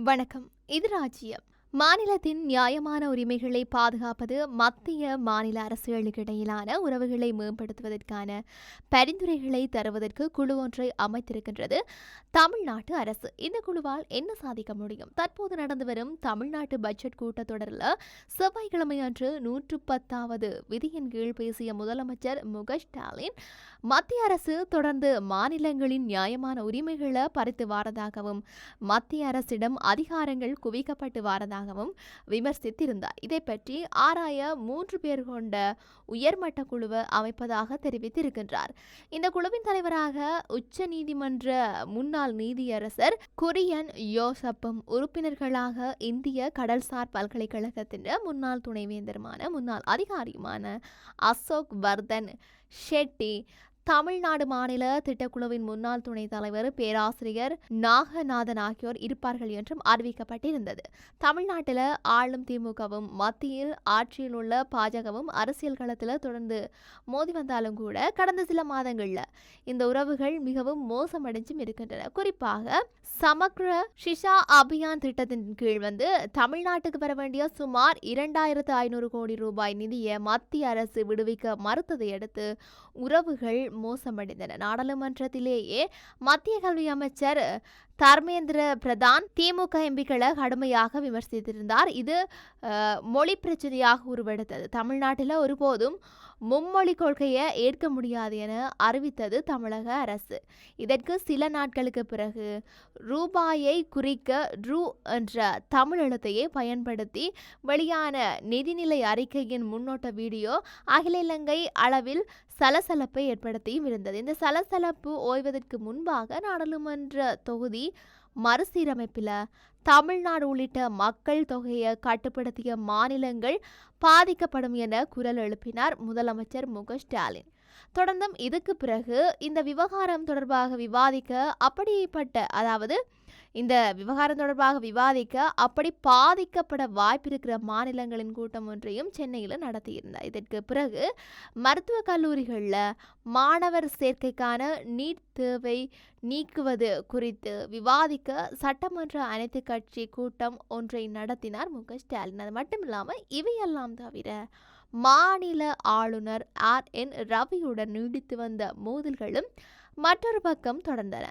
வணக்கம். இது ராஜ்யம். மாநிலத்தின் நியாயமான உரிமைகளை பாதுகாப்பது மத்திய மாநில அரசுகளுக்கு இடையிலான உறவுகளை மேம்படுத்துவதற்கான பரிந்துரைகளை தருவதற்கு குழு ஒன்றை அமைத்திருக்கின்றது தமிழ்நாட்டு அரசு. இந்த குழுவால் என்ன சாதிக்க முடியும்? தற்போது நடந்து வரும் தமிழ்நாட்டு பட்ஜெட் கூட்டத்தொடரில் செவ்வாய்க்கிழமை அன்று 110வது விதியின் கீழ் பேசிய முதலமைச்சர் ஸ்டாலின், மத்திய அரசு தொடர்ந்து மாநிலங்களின் நியாயமான உரிமைகளை பறித்து வாரதாகவும் மத்திய அரசிடம் அதிகாரங்கள் குவிக்கப்பட்டு வாரதாகவும் விமர்சித்திருந்தார். இதை பற்றி ஆராய 3 பேர் கொண்ட உயர்மட்ட குழுவை அமைப்பதாக தெரிவித்திருக்கின்றார். இந்த குழுவின் தலைவராக உச்ச நீதிமன்ற முன்னாள் நீதியரசர் குரியன் யோசப்பும், உறுப்பினர்களாக இந்திய கடல்சார் பல்கலைக்கழகத்தின் முன்னாள் துணைவேந்தருமான முன்னாள் அதிகாரியுமான அசோக் வர்தன் ஷெட்டி, தமிழ்நாடு மாநில திட்டக்குழுவின் முன்னாள் துணைத் தலைவர் பேராசிரியர் நாகநாதன் ஆகியோர் இருப்பார்கள் என்றும் அறிவிக்கப்பட்டிருந்தது. தமிழ்நாட்டில் ஆளும் திமுகவும் மத்தியில் ஆட்சியில் உள்ள பாஜகவும் அரசியல் களத்தில் தொடர்ந்து மோதி வந்தாலும் கூட கடந்த சில மாதங்களில் இந்த உறவுகள் மிகவும் மோசமடைஞ்சும் இருக்கின்றன. குறிப்பாக சமக்ர ஷிஷா அபியான் திட்டத்தின் கீழ் தமிழ்நாட்டுக்கு வர வேண்டிய சுமார் 2500 கோடி ரூபாய் நிதியை மத்திய அரசு விடுவிக்க மறுத்ததை அடுத்து உறவுகள் மோசமடைந்தன. நாடாளுமன்றத்திலேயே மத்திய கல்வி அமைச்சர் தர்மேந்திர பிரதான் திமுக எம்பிக்களை கடுமையாக விமர்சித்திருந்தார். இது மொழி பிரச்சனையாக உருவெடுத்தது. தமிழ்நாட்டில் ஒருபோதும் மும்மொழி கொள்கையை ஏற்க முடியாது என அறிவித்தது தமிழக அரசு. இதற்கு சில நாட்களுக்கு பிறகு ரூபாயை குறிக்க ரூ என்ற தமிழ் எழுத்தையே பயன்படுத்தி வெளியான நிதிநிலை அறிக்கையின் முன்னோட்ட வீடியோ அகில இலங்கை அளவில் சலசலப்பை ஏற்படுத்தியும் இருந்தது. இந்த சலசலப்பு ஓய்வதற்கு முன்பாக நாடாளுமன்ற தொகுதி மறுசீரமைப்பில் தமிழ்நாடு உள்ளிட்ட மக்கள் தொகையை கட்டுப்படுத்திய மாநிலங்கள் பாதிக்கப்படும் என குரல் எழுப்பினார் முதலமைச்சர் ஸ்டாலின். தொடர்ந்தும் இதுக்கு பிறகு இந்த விவகாரம் தொடர்பாக விவாதிக்க அப்படி பாதிக்கப்பட வாய்ப்பிருக்கிற மாநிலங்களின் கூட்டம் ஒன்றையும் சென்னையில் நடத்தியிருந்தார். இதற்கு பிறகு மருத்துவக் கல்லூரிகளில் மாணவர் சேர்க்கைக்கான நீட் தேவை நீக்குவது குறித்து விவாதிக்க சட்டமன்ற அனைத்து கட்சி கூட்டம் ஒன்றை நடத்தினார் ஸ்டாலின். அது மட்டும் இல்லாமல் இவையெல்லாம் தவிர மாநில ஆளுநர் RN ரவியுடன் நீடித்து வந்த மோதல்களும் மற்றொரு பக்கம் தொடர்ந்தன.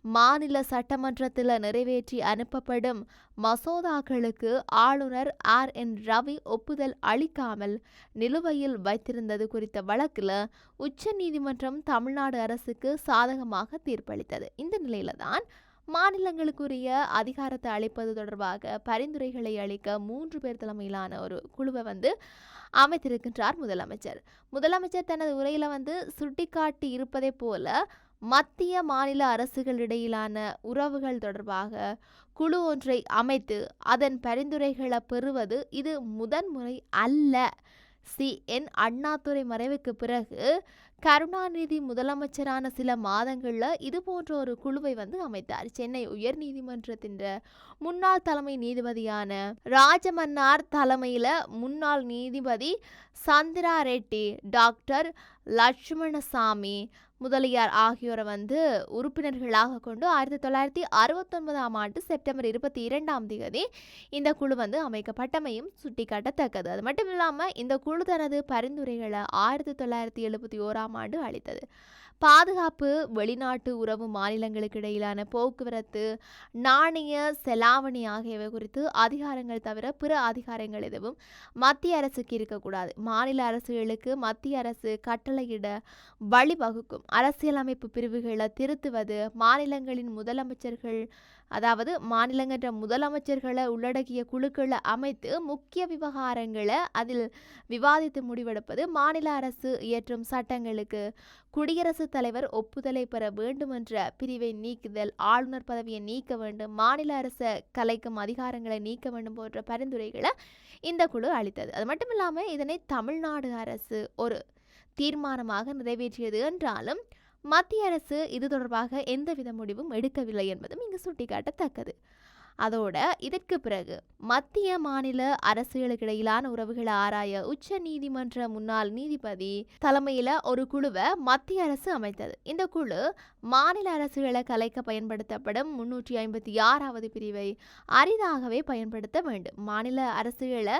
மாநில சட்டமன்றத்தில் நிறைவேற்றி அனுப்பப்படும் மசோதாக்களுக்கு ஆளுநர் RN ரவி ஒப்புதல் அளிக்காமல் நிலுவையில் வைத்திருந்தது குறித்த வழக்கில் உச்ச நீதிமன்றம் தமிழ்நாடு அரசுக்கு சாதகமாக தீர்ப்பளித்தது. இந்த நிலையில தான் மாநிலங்களுக்குரிய அதிகாரத்தை அளிப்பது தொடர்பாக பரிந்துரைகளை அளிக்க 3 பேர் தலைமையிலான ஒரு குழுவை அமைத்திருக்கின்றார் முதலமைச்சர் தனது உரையில சுட்டிக்காட்டி இருப்பதை போல மத்திய மாநில அரசுகளிடையிலான உறவுகள் தொடர்பாக குழு ஒன்றை அமைத்து அதன் பரிந்துரைகளை பெறுவது இது முதன்முறை அல்ல. CN அண்ணாதுரை மறைவுக்கு பிறகு கருணாநிதி முதலமைச்சரான சில மாதங்களில் இது போன்ற ஒரு குழுவை அமைத்தார். சென்னை உயர் நீதிமன்றத்தின் முன்னாள் தலைமை நீதிபதியான ராஜமன்னார் தலைமையில் முன்னாள் நீதிபதி சந்திரா ரெட்டி, டாக்டர் லட்சுமணசாமி முதலியார் ஆகியோரை உறுப்பினர்களாக கொண்டு 1969ஆம் ஆண்டு செப்டம்பர் 22 இந்த குழு அமைக்கப்பட்டமையும் சுட்டிக்காட்டத்தக்கது. அது மட்டும் இல்லாமல் இந்த குழு தனது பரிந்துரைகளை 1971ஆம் ஆண்டு அளித்தது. பாதுகாப்பு, வெளிநாட்டு உறவு, மாநிலங்களுக்கு இடையிலான போக்குவரத்து, நாணய செலாவணி ஆகியவை குறித்து அதிகாரங்கள் தவிர பிற அதிகாரங்கள் எதுவும் மத்திய அரசுக்கு இருக்கக்கூடாது. மாநில அரசுகளுக்கு மத்திய அரசு கட்டளையிட வழிவகுக்கும் அரசியலமைப்பு பிரிவுகளை திருத்துவது, மாநிலங்களின் முதலமைச்சர்கள் மாநிலங்கன்ற முதலமைச்சர்களை உள்ளடக்கிய குழுக்களை அமைத்து முக்கிய விவகாரங்களை அதில் விவாதித்து முடிவெடுப்பது, மாநில அரசு இயற்றும் சட்டங்களுக்கு குடியரசுத் தலைவர் ஒப்புதலை பெற வேண்டும் என்ற பிரிவை நீக்குதல், ஆளுநர் பதவியை நீக்க வேண்டும், மாநில அரசை கலைக்கும் அதிகாரங்களை நீக்க வேண்டும் போன்ற பரிந்துரைகளை இந்த குழு அளித்தது. அது மட்டும் இல்லாமல் இதனை தமிழ்நாடு அரசு ஒரு தீர்மானமாக நிறைவேற்றியது என்றாலும் மத்திய அரசு இது தொடர்பாக எந்தவித முடிவும் எடுக்கவில்லை என்பதும் இங்கு சுட்டிக்காட்டத்தக்கது. அதோட இதற்கு பிறகு மத்திய மாநில அரசுகளுக்கு இடையிலான உறவுகளை ஆராய உச்ச நீதிமன்ற முன்னாள் நீதிபதி தலைமையில ஒரு குழுவை மத்திய அரசு அமைத்தது. இந்த குழு மாநில அரசுகளை கலைக்க பயன்படுத்தப்படும் 356வது பிரிவை அரிதாகவே பயன்படுத்த வேண்டும், மாநில அரசுகளை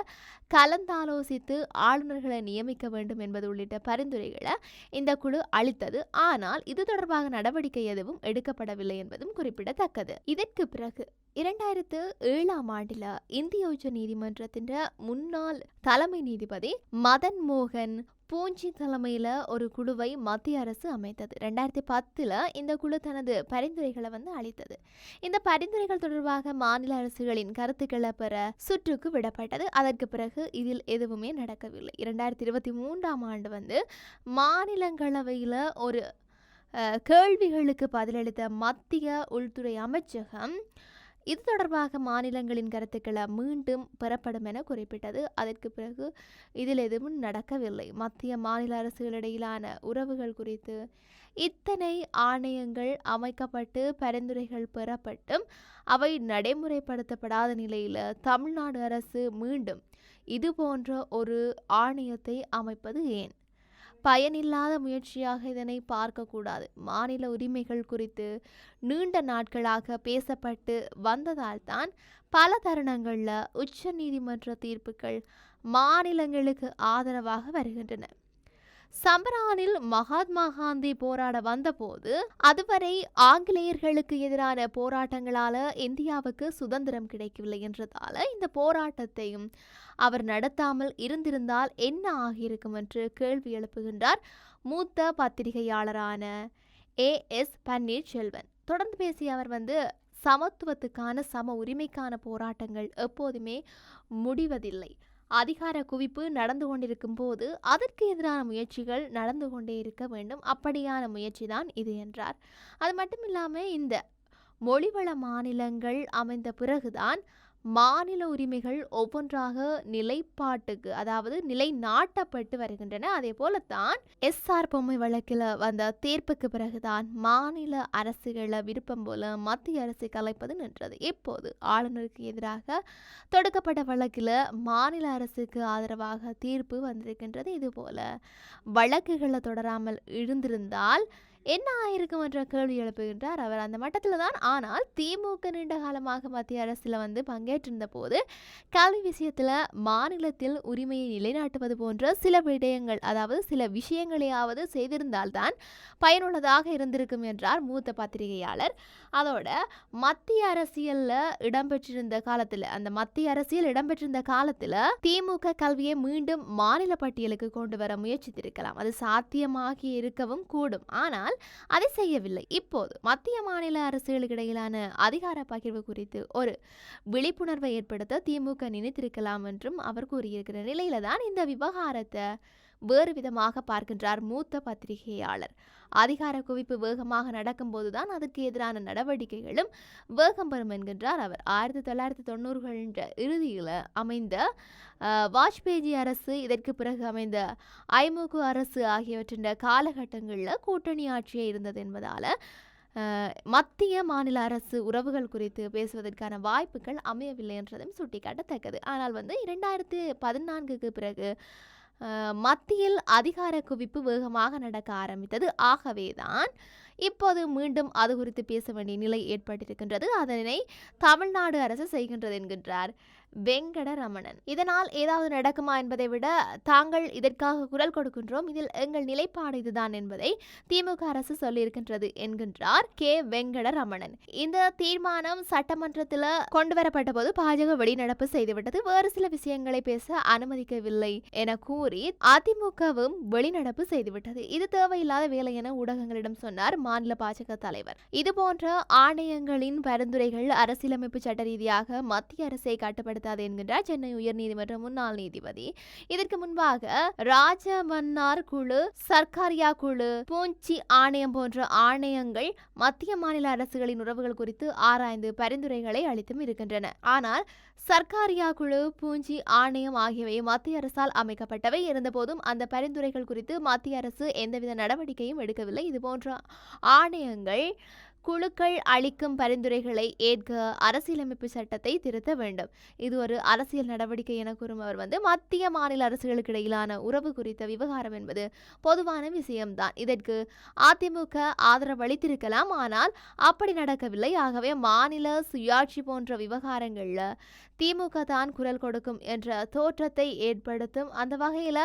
கலந்தாலோசித்து ஆளுநர்களை நியமிக்க வேண்டும் என்பது உள்ளிட்ட பரிந்துரைகளை இந்த குழு அளித்தது. ஆனால் இது தொடர்பாக நடவடிக்கை எதுவும் எடுக்கப்படவில்லை என்பதும் குறிப்பிடத்தக்கது. இதற்கு பிறகு 2007ஆம் ஆண்டில் இந்திய உச்ச நீதிமன்றத்தின் முன்னாள் தலைமை நீதிபதி மதன் மோகன் பூஞ்சி தலைமையில ஒரு குழுவை மத்திய அரசு அமைத்தது. 2010 இந்த குழு தனது பரிந்துரைகளை அளித்தது. இந்த பரிந்துரைகள் தொடர்பாக மாநில அரசுகளின் கருத்துக்களை பெற சுற்றுக்கு விடப்பட்டது. அதற்கு பிறகு இதில் எதுவுமே நடக்கவில்லை. 2023ஆம் ஆண்டு மாநிலங்களவையில ஒரு கேள்விகளுக்கு பதிலளித்த மத்திய உள்துறை அமைச்சகம் இது தொடர்பாக மாநிலங்களின் கருத்துக்களை மீண்டும் பெறப்படும் என குறிப்பிட்டது. அதற்கு பிறகு இதில் எதுவும் நடக்கவில்லை. மத்திய மாநில அரசுகளிடையிலான உறவுகள் குறித்து இத்தனை ஆணையங்கள் அமைக்கப்பட்டு பரிந்துரைகள் பெறப்பட்டும் அவை நடைமுறைப்படுத்தப்படாத நிலையில் தமிழ்நாடு அரசு மீண்டும் இது போன்ற ஒரு ஆணையத்தை அமைப்பது ஏன்? பயனில்லாத முயற்சியாக இதனை பார்க்கக்கூடாது. மாநில உரிமைகள் குறித்து நீண்ட நாட்களாக பேசப்பட்டு வந்ததால் தான் பல தருணங்களில் உச்ச நீதிமன்ற தீர்ப்புகள் மாநிலங்களுக்கு ஆதரவாக வருகின்றன. சம்பரானில் மகாத்மா காந்தி போராட வந்தபோது அதுவரை ஆங்கிலேயர்களுக்கு எதிரான போராட்டங்களால இந்தியாவுக்கு சுதந்திரம் கிடைக்கவில்லை என்றதால இந்த போராட்டத்தையும் அவர் நடத்தாமல் இருந்திருந்தால் என்ன ஆகியிருக்கும் என்று கேள்வி எழுப்புகின்றார் மூத்த பத்திரிகையாளரான AS பன்னீர்செல்வன். தொடர்ந்து பேசிய அவர் சமத்துவத்துக்கான சம உரிமைக்கான போராட்டங்கள் எப்போதுமே முடிவதில்லை. அதிகார குவிப்பு நடந்து கொண்டிருக்கும் போது அதற்கு எதிரான முயற்சிகள் நடந்து கொண்டே இருக்க வேண்டும். அப்படியான முயற்சி தான் இது என்றார். அது மட்டுமில்லாமல் இந்த மொழிவள மாநிலங்கள் அமைந்த பிறகுதான் மாநில உரிமைகள் ஒவ்வொன்றாக நிலைப்பாட்டுக்கு நிலைநாட்டப்பட்டு வருகின்றன. அதே போலத்தான் SR பொம்மை வழக்கில் வந்த தீர்ப்புக்கு பிறகுதான் மாநில அரசுகளை விருப்பம் போல மத்திய அரசு கலைப்பது நின்றது. இப்போது ஆளுநருக்கு எதிராக தொடுக்கப்பட்ட வழக்கில் மாநில அரசுக்கு ஆதரவாக தீர்ப்பு வந்திருக்கின்றது. இதுபோல வழக்குகளை தொடராமல் இருந்திருந்தால் என்ன ஆயிருக்கும் என்ற கேள்வி எழுப்புகின்றார் அவர். அந்த மட்டத்தில் தான். ஆனால் திமுக நீண்ட காலமாக மத்திய அரசில் பங்கேற்றிருந்த போது கல்வி விஷயத்தில் மாநிலத்தில் உரிமையை நிலைநாட்டுவது போன்ற சில விடயங்கள் சில விஷயங்களையாவது செய்திருந்தால்தான் பயனுள்ளதாக இருந்திருக்கும் என்றார் மூத்த பத்திரிகையாளர். அதோட மத்திய அரசியலில் இடம்பெற்றிருந்த காலத்தில் திமுக கல்வியை மீண்டும் மாநில பட்டியலுக்கு கொண்டு வர முயற்சித்திருக்கலாம். அது சாத்தியமாகி இருக்கவும் கூடும். ஆனால் அதை செய்யவில்லை. இப்போது மத்திய மாநில அரசுகளுக்கு இடையிலான அதிகார பகிர்வு குறித்து ஒரு விழிப்புணர்வை ஏற்படுத்த திமுக நினைத்திருக்கலாம் என்றும் அவர் கூறியிருக்கிற நிலையில தான் இந்த விவகாரத்தை வேறு விதமாக பார்க்கின்றார் மூத்த பத்திரிகையாளர். அதிகார குவிப்பு வேகமாக நடக்கும் போதுதான் அதற்கு எதிரான நடவடிக்கைகளும் வேகம் பெறும் என்கின்றார் அவர். 1990களின் இறுதியில் அமைந்த வாஜ்பேயி அரசு, இதற்கு பிறகு அமைந்த ஐமுக அரசு ஆகியவற்றின் காலகட்டங்களில் கூட்டணி ஆட்சியே இருந்தது என்பதால் மத்திய மாநில அரசு உறவுகள் குறித்து பேசுவதற்கான வாய்ப்புகள் அமையவில்லை என்றதும் சுட்டிக்காட்டத்தக்கது. ஆனால் 2014க்கு பிறகு மத்தியில் அதிகார குவிப்பு வேகமாக நடக்க ஆரம்பித்தது. ஆகவேதான் இப்போது மீண்டும் அது குறித்து பேச வேண்டிய நிலை ஏற்பட்டிருக்கின்றது. அதனை தமிழ்நாடு அரசு செய்கின்றது என்கின்றார் வெங்கடரமணன். இதனால் ஏதாவது நடக்குமா என்பதை விட தாங்கள் இதற்காக குரல் கொடுக்கின்றோம், இதில் எங்கள் நிலைப்பாடு இதுதான் என்பதை திமுக அரசு சொல்லியிருக்கின்றது என்கின்றார் கே வெங்கடரமணன். இந்த தீர்மானம் சட்டமன்றத்தில் கொண்டு வரப்பட்ட போது பாஜக வெளிநடப்பு செய்துவிட்டது, வேறு சில விஷயங்களை பேச அனுமதிக்கவில்லை என கூறி அதிமுகவும் வெளிநடப்பு செய்துவிட்டது. இது தேவையில்லாத வேலை என ஊடகங்களிடம் சொன்னார் மாநில பாஜக தலைவர். இதுபோன்ற ஆணையங்களின் பரிந்துரைகள் அரசியலமைப்பு சட்ட ரீதியாக மத்திய அரசை கட்டுப்படுத்த என்கின்றார் சென்னை உயர்நீதிமன்ற முன்னாள் நீதிபதி. இதற்கு முன்பாக ராஜமன்னார் குழு, சர்க்காரியா குழு, பூஞ்சி ஆணையம் போன்ற ஆணையங்கள் மத்திய மாநில அரசுகளின் உறவுகள் குறித்து ஆராய்ந்து பரிந்துரைகளை அளித்தும் இருக்கின்றன. ஆனால் சர்க்காரியா குழு, பூஞ்சி ஆணையம் ஆகியவை மத்திய அரசால் அமைக்கப்பட்டவை. இருந்தபோதும் அந்த பரிந்துரைகள் குறித்து மத்திய அரசு எந்தவித நடவடிக்கையும் எடுக்கவில்லை. இதுபோன்ற ஆணையங்கள் குழுக்கள் அளிக்கும் பரிந்துரைகளை ஏற்க அரசியலமைப்பு சட்டத்தை திருத்த வேண்டும். இது ஒரு அரசியல் நடவடிக்கை என கூறும் அவர் மத்திய மாநில அரசுகளுக்கு இடையிலான உறவு குறித்த விவகாரம் என்பது பொதுவான விஷயம்தான். இதற்கு அதிமுக ஆதரவளித்திருக்கலாம், ஆனால் அப்படி நடக்கவில்லை. ஆகவே மாநில சுயாட்சி போன்ற விவகாரங்கள்ல திமுக தான் குரல் கொடுக்கும் என்ற தோற்றத்தை ஏற்படுத்தும். அந்த வகையில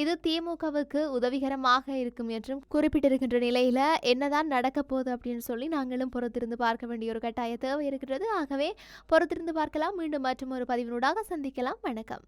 இது திமுகவுக்கு உதவிகரமாக இருக்கும் என்றும் குறிப்பிட்டிருக்கின்ற நிலையில என்னதான் நடக்க போகுது அப்படின்னு சொல்லி நாங்களும் பொறுத்திருந்து பார்க்க வேண்டிய ஒரு கட்டாய தேவை இருக்கிறது. ஆகவே பொறுத்திருந்து பார்க்கலாம். மீண்டும் மற்றும் ஒரு பதிவினூடாக சந்திக்கலாம். வணக்கம்.